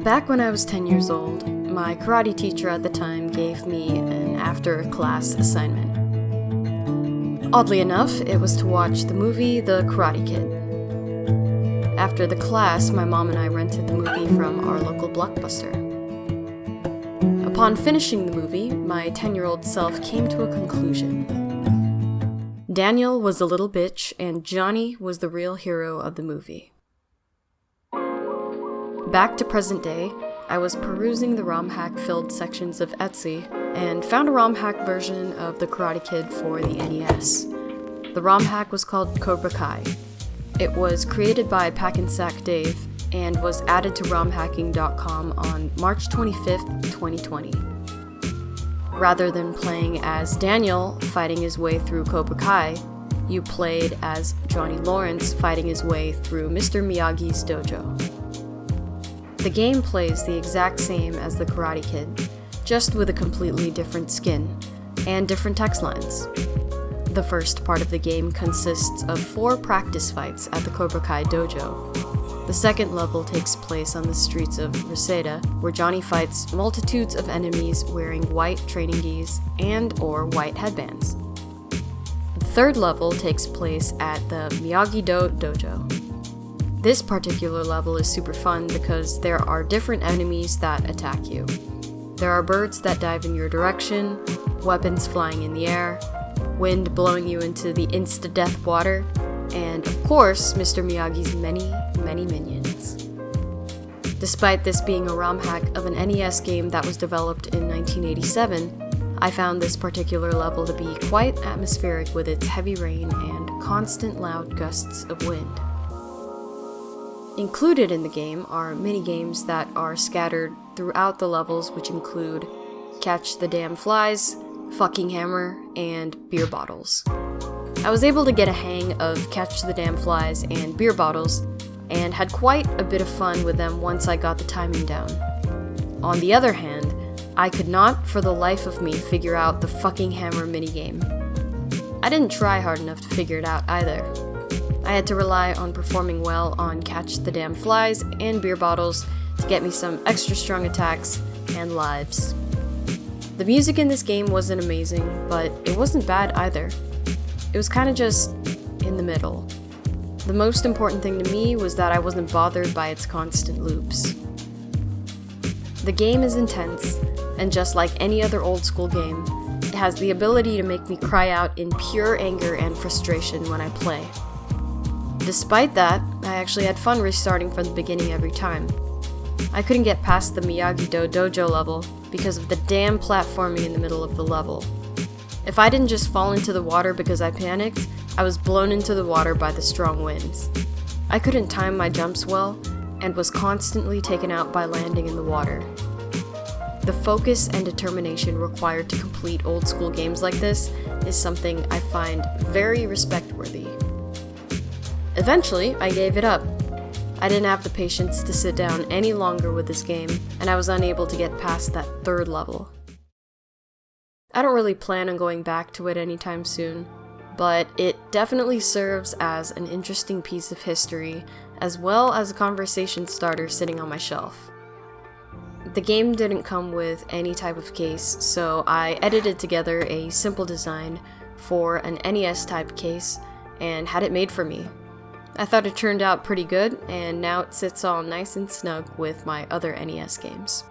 Back when I was 10 years old, my karate teacher at the time gave me an after-class assignment. Oddly enough, it was to watch the movie The Karate Kid. After the class, my mom and I rented the movie from our local Blockbuster. Upon finishing the movie, my 10-year-old self came to a conclusion. Daniel was a little bitch, and Johnny was the real hero of the movie. Back to present day, I was perusing the ROM Hack-filled sections of Etsy and found a ROM Hack version of The Karate Kid for the NES. The ROM Hack was called Cobra Kai. It was created by Pack and Sack Dave and was added to romhacking.com on March 25th, 2020. Rather than playing as Daniel fighting his way through Cobra Kai, you played as Johnny Lawrence fighting his way through Mr. Miyagi's dojo. The game plays the exact same as The Karate Kid, just with a completely different skin, and different text lines. The first part of the game consists of 4 practice fights at the Cobra Kai dojo. The second level takes place on the streets of Reseda, where Johnny fights multitudes of enemies wearing white training gis and/or white headbands. The third level takes place at the Miyagi-Do dojo. This particular level is super fun because there are different enemies that attack you. There are birds that dive in your direction, weapons flying in the air, wind blowing you into the insta-death water, and of course, Mr. Miyagi's many, many minions. Despite this being a ROM hack of an NES game that was developed in 1987, I found this particular level to be quite atmospheric with its heavy rain and constant loud gusts of wind. Included in the game are mini-games that are scattered throughout the levels, which include Catch the Damn Flies, Fucking Hammer, and Beer Bottles. I was able to get a hang of Catch the Damn Flies and Beer Bottles, and had quite a bit of fun with them once I got the timing down. On the other hand, I could not for the life of me figure out the Fucking Hammer minigame. I didn't try hard enough to figure it out either. I had to rely on performing well on Catch the Damn Flies and Beer Bottles to get me some extra strong attacks and lives. The music in this game wasn't amazing, but it wasn't bad either. It was kinda just in the middle. The most important thing to me was that I wasn't bothered by its constant loops. The game is intense, and just like any other old school game, it has the ability to make me cry out in pure anger and frustration when I play. Despite that, I actually had fun restarting from the beginning every time. I couldn't get past the Miyagi-Do dojo level because of the damn platforming in the middle of the level. If I didn't just fall into the water because I panicked, I was blown into the water by the strong winds. I couldn't time my jumps well, and was constantly taken out by landing in the water. The focus and determination required to complete old school games like this is something I find very respect-worthy. Eventually, I gave it up. I didn't have the patience to sit down any longer with this game, and I was unable to get past that third level. I don't really plan on going back to it anytime soon, but it definitely serves as an interesting piece of history, as well as a conversation starter sitting on my shelf. The game didn't come with any type of case, so I edited together a simple design for an NES type case and had it made for me. I thought it turned out pretty good, and now it sits all nice and snug with my other NES games.